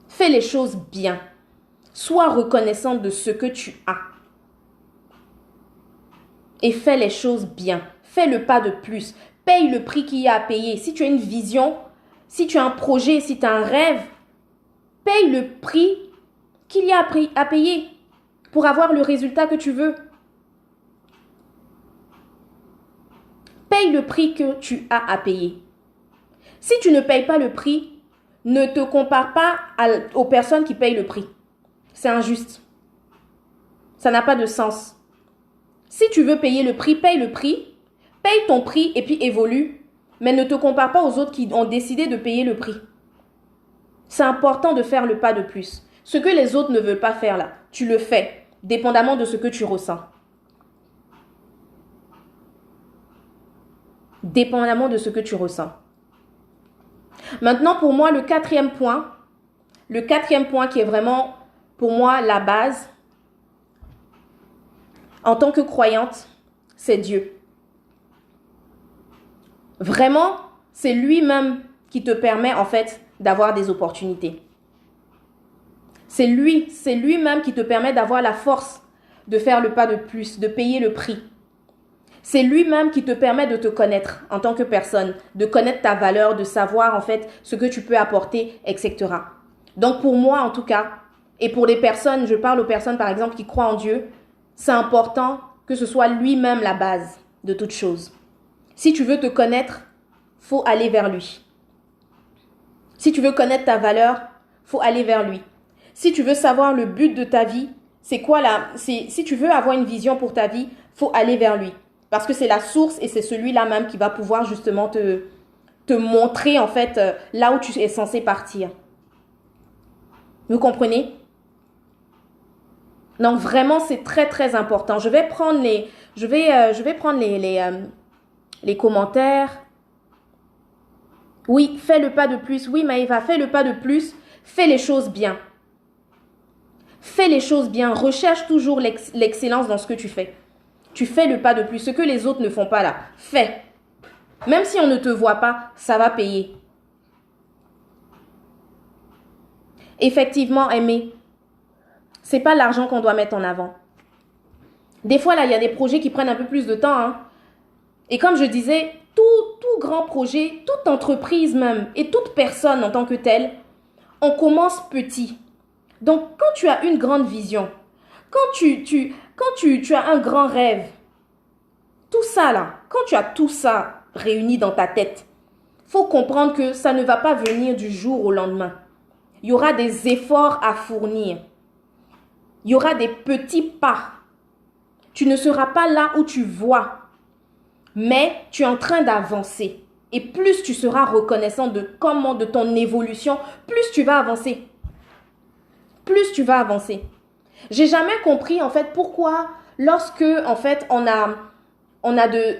Fais les choses bien. Sois reconnaissant de ce que tu as. Et fais les choses bien. Fais le pas de plus. Paye le prix qu'il y a à payer. Si tu as une vision, si tu as un projet, si tu as un rêve, paye le prix qu'il y a à payer pour avoir le résultat que tu veux. Paye le prix que tu as à payer. Si tu ne payes pas le prix, ne te compare pas aux personnes qui payent le prix. C'est injuste. Ça n'a pas de sens. Si tu veux payer le prix, paye ton prix et puis évolue. Mais ne te compare pas aux autres qui ont décidé de payer le prix. C'est important de faire le pas de plus. Ce que les autres ne veulent pas faire là, tu le fais, dépendamment de ce que tu ressens. Dépendamment de ce que tu ressens. Maintenant, pour moi, le quatrième point qui est vraiment, pour moi, la base, en tant que croyante, c'est Dieu. Vraiment, c'est lui-même qui te permet, en fait, d'avoir des opportunités. C'est lui-même qui te permet d'avoir la force de faire le pas de plus, de payer le prix. C'est lui-même qui te permet de te connaître en tant que personne, de connaître ta valeur, de savoir en fait ce que tu peux apporter, etc. Donc pour moi en tout cas, et pour les personnes, je parle aux personnes par exemple qui croient en Dieu, c'est important que ce soit lui-même la base de toute chose. Si tu veux te connaître, faut aller vers lui. Si tu veux connaître ta valeur, faut aller vers lui. Si tu veux savoir le but de ta vie, c'est quoi là? Si tu veux avoir une vision pour ta vie, faut aller vers lui. Parce que c'est la source et c'est celui-là même qui va pouvoir justement te montrer en fait là où tu es censé partir. Vous comprenez? Donc vraiment c'est très très important. Je vais prendre les commentaires. Oui, fais le pas de plus. Oui, Maëva, fais le pas de plus. Fais les choses bien. Fais les choses bien. Recherche toujours l'excellence dans ce que tu fais. Tu fais le pas de plus. Ce que les autres ne font pas là, fais. Même si on ne te voit pas, ça va payer. Effectivement, aimer, c'est pas l'argent qu'on doit mettre en avant. Des fois, là, il y a des projets qui prennent un peu plus de temps. Hein. Et comme je disais, tout grand projet, toute entreprise même, et toute personne en tant que telle, on commence petit. Donc, quand tu as une grande vision, quand tu as un grand rêve, tout ça là, quand tu as tout ça réuni dans ta tête, faut comprendre que ça ne va pas venir du jour au lendemain. Il y aura des efforts à fournir. Il y aura des petits pas. Tu ne seras pas là où tu vois, mais tu es en train d'avancer. Et plus tu seras reconnaissant de ton évolution, plus tu vas avancer. Plus tu vas avancer. J'ai jamais compris en fait pourquoi lorsque en fait on a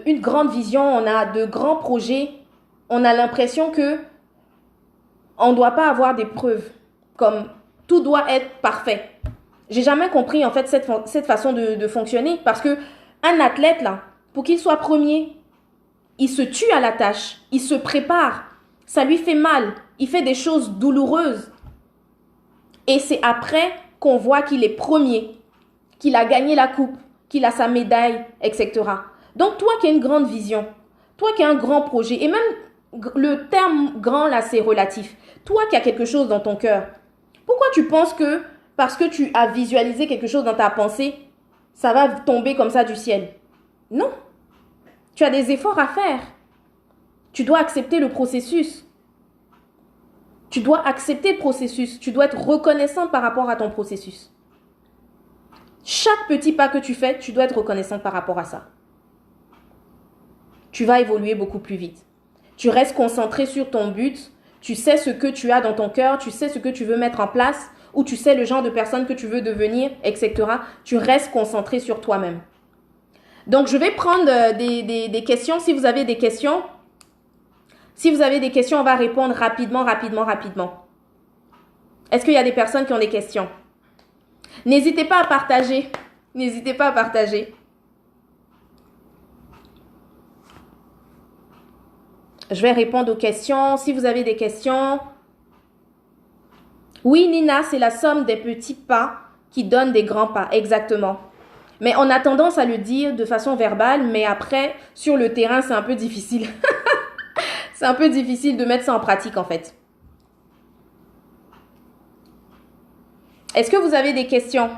une grande vision, on a de grands projets, on a l'impression que on ne doit pas avoir des preuves, comme tout doit être parfait. J'ai jamais compris en fait cette façon de fonctionner parce que un athlète là, pour qu'il soit premier, il se tue à la tâche, il se prépare, ça lui fait mal, il fait des choses douloureuses. Et c'est après qu'on voit qu'il est premier, qu'il a gagné la coupe, qu'il a sa médaille, etc. Donc toi qui as une grande vision, toi qui as un grand projet, et même le terme grand là c'est relatif, toi qui as quelque chose dans ton cœur, pourquoi tu penses que parce que tu as visualisé quelque chose dans ta pensée, ça va tomber comme ça du ciel? Non. Tu as des efforts à faire. Tu dois accepter le processus. Tu dois accepter le processus. Tu dois être reconnaissant par rapport à ton processus. Chaque petit pas que tu fais, tu dois être reconnaissant par rapport à ça. Tu vas évoluer beaucoup plus vite. Tu restes concentré sur ton but. Tu sais ce que tu as dans ton cœur. Tu sais ce que tu veux mettre en place. Ou tu sais le genre de personne que tu veux devenir, etc. Tu restes concentré sur toi-même. Donc, je vais prendre des questions. Si vous avez des questions, on va répondre rapidement. Est-ce qu'il y a des personnes qui ont des questions? N'hésitez pas à partager. N'hésitez pas à partager. Je vais répondre aux questions. Si vous avez des questions. Oui, Nina, c'est la somme des petits pas qui donnent des grands pas. Exactement. Mais on a tendance à le dire de façon verbale, mais après, sur le terrain, c'est un peu difficile. C'est un peu difficile de mettre ça en pratique, en fait. Est-ce que vous avez des questions?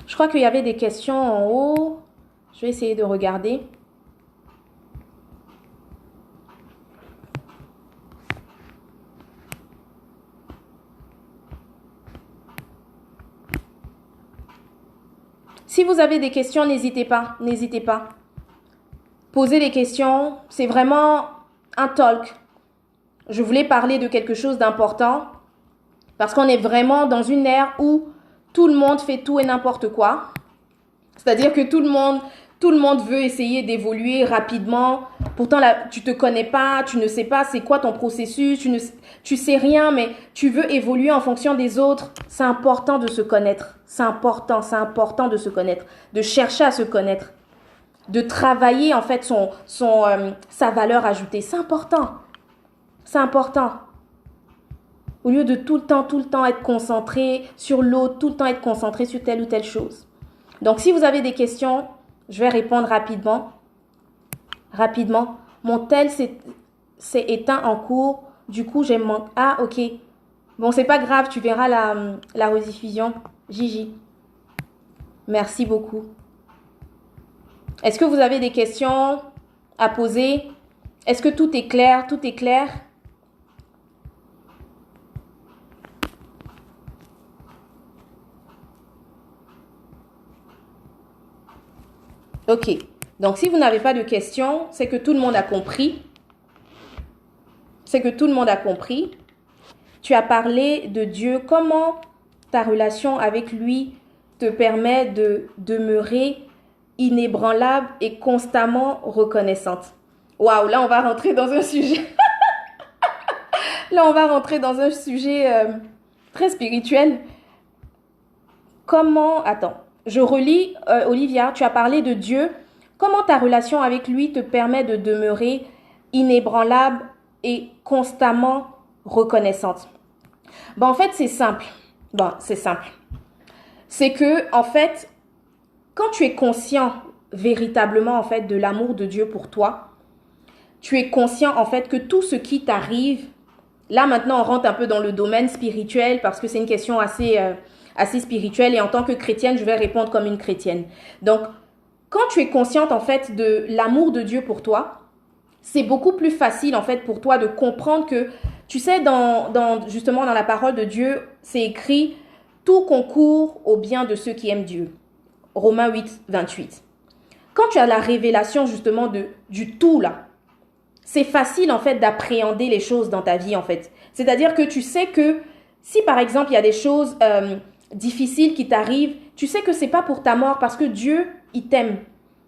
Je crois qu'il y avait des questions en haut. Je vais essayer de regarder. Si vous avez des questions, n'hésitez pas. Posez des questions. C'est vraiment un talk. Je voulais parler de quelque chose d'important parce qu'on est vraiment dans une ère où tout le monde fait tout et n'importe quoi. C'est-à-dire que tout le monde veut essayer d'évoluer rapidement. Pourtant, là, tu te connais pas, tu ne sais pas c'est quoi ton processus, tu sais rien, mais tu veux évoluer en fonction des autres. C'est important de se connaître. C'est important de se connaître, de chercher à se connaître, de travailler en fait sa valeur ajoutée. C'est important. Au lieu de tout le temps être concentré sur l'autre, tout le temps être concentré sur telle ou telle chose. Donc, si vous avez des questions, je vais répondre rapidement. Mon tel s'est éteint en cours. Du coup, j'ai manqué. Ah, ok. Bon, c'est pas grave. Tu verras la rediffusion. Gigi. Merci beaucoup. Est-ce que vous avez des questions à poser? Est-ce que tout est clair? Tout est clair? Ok. Donc, si vous n'avez pas de questions, c'est que tout le monde a compris. Tu as parlé de Dieu. Comment ta relation avec lui te permet de demeurer inébranlable et constamment reconnaissante? Waouh, là, on va rentrer dans un sujet. Très spirituel. Attends, je relis, Olivia, tu as parlé de Dieu. Comment ta relation avec lui te permet de demeurer inébranlable et constamment reconnaissante? En fait, c'est simple. C'est que, en fait, quand tu es conscient véritablement, en fait, de l'amour de Dieu pour toi, tu es conscient, en fait, que tout ce qui t'arrive, là, maintenant, on rentre un peu dans le domaine spirituel parce que c'est une question assez spirituelle et en tant que chrétienne, je vais répondre comme une chrétienne. Donc, quand tu es consciente, en fait, de l'amour de Dieu pour toi, c'est beaucoup plus facile, en fait, pour toi de comprendre que, tu sais, justement, dans la parole de Dieu, c'est écrit « Tout concourt au bien de ceux qui aiment Dieu ». Romains 8, 28. Quand tu as la révélation, justement, du tout, là, c'est facile, en fait, d'appréhender les choses dans ta vie, en fait. C'est-à-dire que tu sais que si, par exemple, il y a des choses difficiles qui t'arrivent, tu sais que c'est pas pour ta mort parce que Dieu, il t'aime.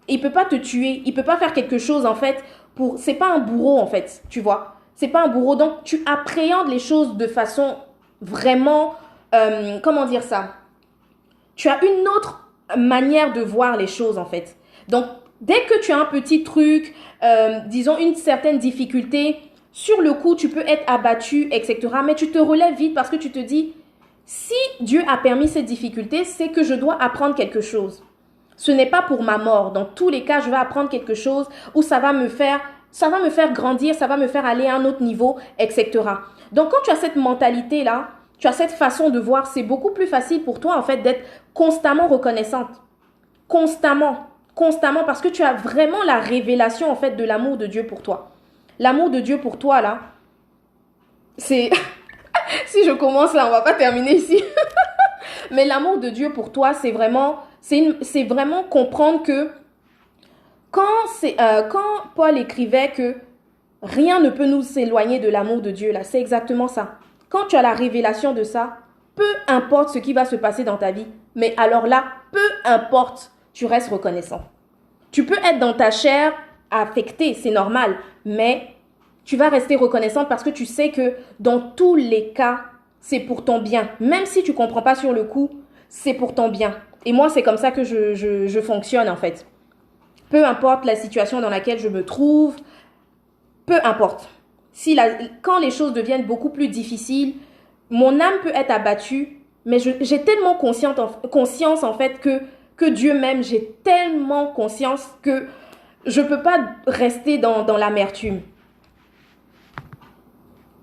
Et il peut pas te tuer. Il peut pas faire quelque chose, en fait, c'est pas un bourreau, en fait, tu vois. C'est pas un bourreau. Donc, tu appréhendes les choses de façon vraiment, comment dire ça? Tu as une autre manière de voir les choses, en fait. Donc, dès que tu as un petit truc, disons une certaine difficulté, sur le coup, tu peux être abattu, etc. Mais tu te relèves vite parce que tu te dis, si Dieu a permis cette difficulté, c'est que je dois apprendre quelque chose. Ce n'est pas pour ma mort. Dans tous les cas, je vais apprendre quelque chose où ça va me faire grandir, ça va me faire aller à un autre niveau, etc. Donc, quand tu as cette mentalité-là, tu as cette façon de voir, c'est beaucoup plus facile pour toi, en fait, d'être constamment reconnaissante. Constamment, parce que tu as vraiment la révélation, en fait, de l'amour de Dieu pour toi. L'amour de Dieu pour toi, là, c'est... Si je commence là, on va pas terminer ici. Mais l'amour de Dieu pour toi, c'est vraiment comprendre que quand Paul écrivait que rien ne peut nous éloigner de l'amour de Dieu, là, c'est exactement ça. quand tu as la révélation de ça, peu importe ce qui va se passer dans ta vie, mais alors là, peu importe, tu restes reconnaissant. Tu peux être dans ta chair affectée, c'est normal, mais tu vas rester reconnaissante parce que tu sais que dans tous les cas, c'est pour ton bien. Même si tu ne comprends pas sur le coup, c'est pour ton bien. Et moi, c'est comme ça que je fonctionne en fait. Peu importe la situation dans laquelle je me trouve, peu importe. Quand les choses deviennent beaucoup plus difficiles, mon âme peut être abattue, mais j'ai tellement conscience en fait que Dieu m'aime. J'ai tellement conscience que je ne peux pas rester dans l'amertume.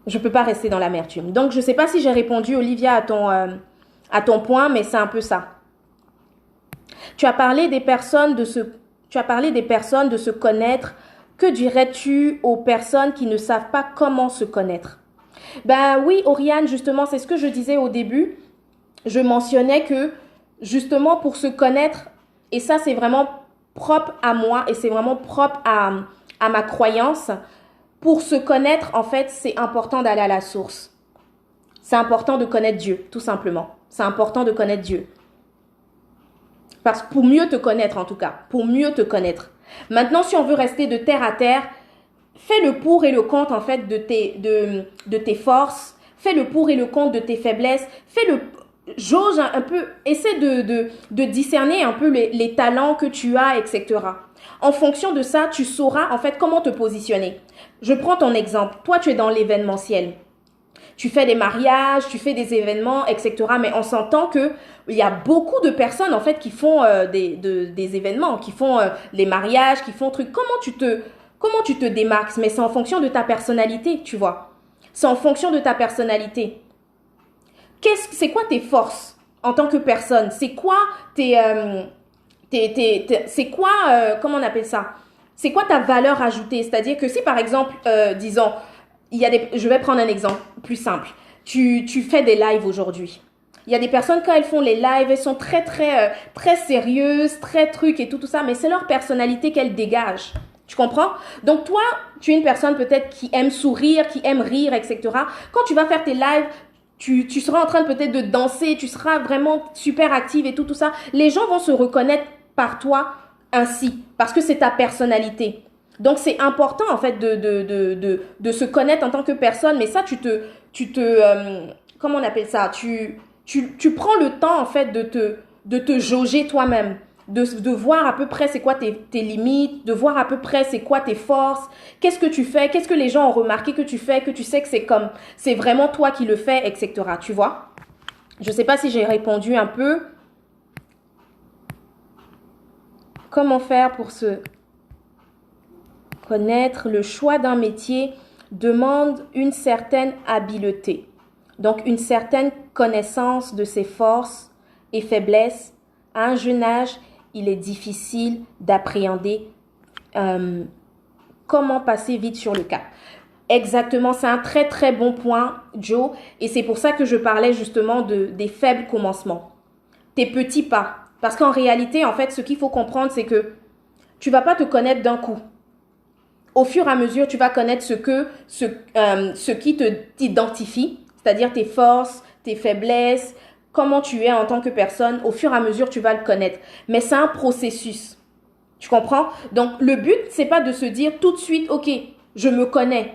Je ne peux pas rester dans l'amertume. Donc, je ne sais pas si j'ai répondu, Olivia, à ton point, mais c'est un peu ça. Tu as parlé des personnes de se connaître. Que dirais-tu aux personnes qui ne savent pas comment se connaître? Ben oui, Oriane, justement, c'est ce que je disais au début. Je mentionnais que, justement, pour se connaître, et ça, c'est vraiment propre à moi et c'est vraiment propre à ma croyance, pour se connaître, en fait, c'est important d'aller à la source. C'est important de connaître Dieu, tout simplement. C'est important de connaître Dieu. Pour mieux te connaître, en tout cas. Pour mieux te connaître. Maintenant, si on veut rester de terre à terre, fais le pour et le contre, en fait, de tes forces. Fais le pour et le contre de tes faiblesses. Jauge un peu, essaie de discerner un peu les talents que tu as, etc. En fonction de ça, tu sauras, en fait, comment te positionner. Je prends ton exemple. Toi, tu es dans l'événementiel. Tu fais des mariages, tu fais des événements, etc. Mais on s'entend que il y a beaucoup de personnes en fait qui font des événements, qui font les mariages, qui font trucs. Comment tu te démarques? Mais c'est en fonction de ta personnalité, tu vois. C'est en fonction de ta personnalité. C'est quoi tes forces en tant que personne? C'est quoi comment on appelle ça? C'est quoi ta valeur ajoutée? C'est-à-dire que si par exemple, disons, je vais prendre un exemple plus simple. Tu fais des lives aujourd'hui. Il y a des personnes, quand elles font les lives, elles sont très, très, très sérieuses, très trucs et tout ça, mais c'est leur personnalité qu'elles dégagent. Tu comprends? Donc toi, tu es une personne peut-être qui aime sourire, qui aime rire, etc. Quand tu vas faire tes lives, tu seras en train peut-être de danser, tu seras vraiment super active et tout ça. Les gens vont se reconnaître par toi ainsi, parce que c'est ta personnalité. Donc, c'est important, en fait, de se connaître en tant que personne. Mais ça, comment on appelle ça? Tu prends le temps, en fait, de te jauger toi-même. De voir à peu près c'est quoi tes limites, de voir à peu près c'est quoi tes forces, qu'est-ce que tu fais, qu'est-ce que les gens ont remarqué que tu fais, que tu sais que c'est vraiment toi qui le fais, etc. Tu vois? Je ne sais pas si j'ai répondu un peu. Comment faire pour se connaître? Le choix d'un métier demande une certaine habileté. Donc, une certaine connaissance de ses forces et faiblesses. À un jeune âge, il est difficile d'appréhender comment passer vite sur le cap. Exactement, c'est un très très bon point, Joe. Et c'est pour ça que je parlais justement des faibles commencements. Tes petits pas. Parce qu'en réalité, en fait, ce qu'il faut comprendre, c'est que tu ne vas pas te connaître d'un coup. Au fur et à mesure, tu vas connaître ce qui t'identifie, c'est-à-dire tes forces, tes faiblesses, comment tu es en tant que personne. Au fur et à mesure, tu vas le connaître. Mais c'est un processus. Tu comprends? Donc, le but, c'est pas de se dire tout de suite, OK, je me connais.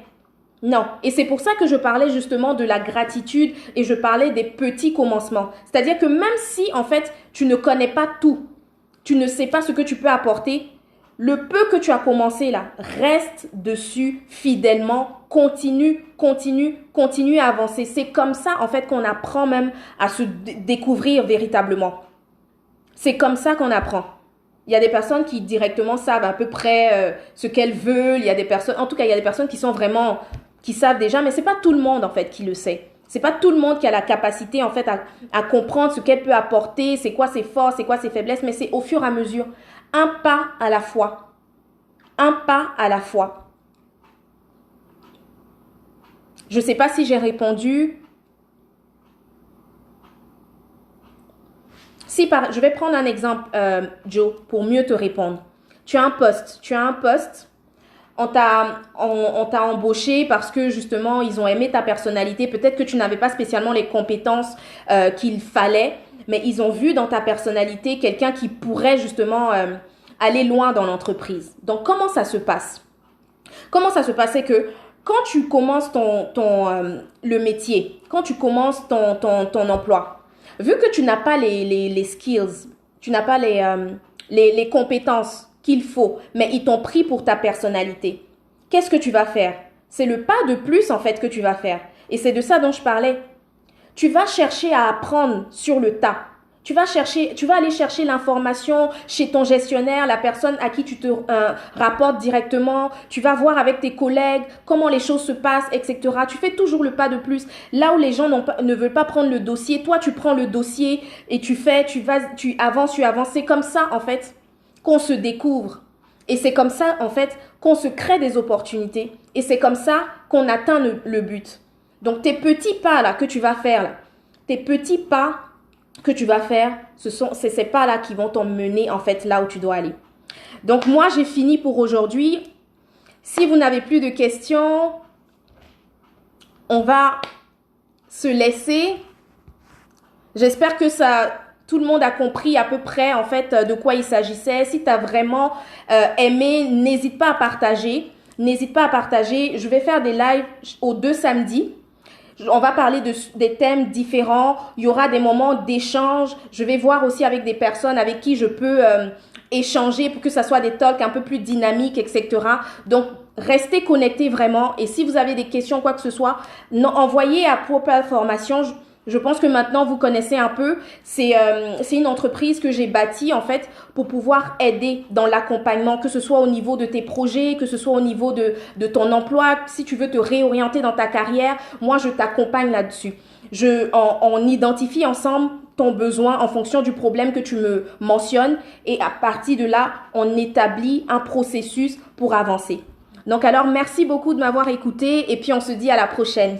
Non. Et c'est pour ça que je parlais justement de la gratitude et je parlais des petits commencements. C'est-à-dire que même si, en fait, tu ne connais pas tout, tu ne sais pas ce que tu peux apporter, le peu que tu as commencé là, reste dessus fidèlement, continue à avancer. C'est comme ça, en fait, qu'on apprend même à se découvrir véritablement. C'est comme ça qu'on apprend. Il y a des personnes qui directement savent à peu près ce qu'elles veulent. Il y a des personnes, en tout cas, il y a des personnes qui savent déjà, mais c'est pas tout le monde, en fait, qui le sait. C'est pas tout le monde qui a la capacité, en fait, à comprendre ce qu'elle peut apporter, c'est quoi ses forces, c'est quoi ses faiblesses, mais c'est au fur et à mesure. Un pas à la fois. Un pas à la fois. Je ne sais pas si j'ai répondu. Je vais prendre un exemple, Joe, pour mieux te répondre. Tu as un poste. on t'a embauché parce que justement ils ont aimé ta personnalité. Peut-être que tu n'avais pas spécialement les compétences qu'il fallait, mais ils ont vu dans ta personnalité quelqu'un qui pourrait justement aller loin dans l'entreprise. Donc comment ça se passe? Comment ça se passe? C'est que quand tu commences le métier, quand tu commences ton emploi, vu que tu n'as pas les skills, tu n'as pas les compétences qu'il faut, mais ils t'ont pris pour ta personnalité, qu'est-ce que tu vas faire? C'est le pas de plus en fait que tu vas faire. Et c'est de ça dont je parlais. Tu vas chercher à apprendre sur le tas. Tu vas aller chercher l'information chez ton gestionnaire, la personne à qui tu te rapportes directement. Tu vas voir avec tes collègues comment les choses se passent, etc. Tu fais toujours le pas de plus. Là où les gens ne veulent pas prendre le dossier, toi tu prends le dossier et tu avances. C'est comme ça en fait qu'on se découvre. Et c'est comme ça en fait qu'on se crée des opportunités. Et c'est comme ça qu'on atteint le but. Donc tes petits pas là que tu vas faire là, tes petits pas que tu vas faire, c'est ces pas-là qui vont t'emmener en fait là où tu dois aller. Donc moi, j'ai fini pour aujourd'hui. Si vous n'avez plus de questions, on va se laisser. J'espère que tout le monde a compris à peu près en fait de quoi il s'agissait. Si tu as vraiment aimé, n'hésite pas à partager. N'hésite pas à partager. Je vais faire des lives aux 2 samedis. On va parler des thèmes différents. Il y aura des moments d'échange. Je vais voir aussi avec des personnes avec qui je peux échanger pour que ça soit des talks un peu plus dynamiques, etc. Donc, restez connectés vraiment. Et si vous avez des questions, quoi que ce soit, envoyez à Propel Formation. Je pense que maintenant, vous connaissez un peu. C'est une entreprise que j'ai bâtie, en fait, pour pouvoir aider dans l'accompagnement, que ce soit au niveau de tes projets, que ce soit au niveau de ton emploi. Si tu veux te réorienter dans ta carrière, moi, je t'accompagne là-dessus. On identifie ensemble ton besoin en fonction du problème que tu me mentionnes. Et à partir de là, on établit un processus pour avancer. Donc alors, merci beaucoup de m'avoir écouté et puis on se dit à la prochaine.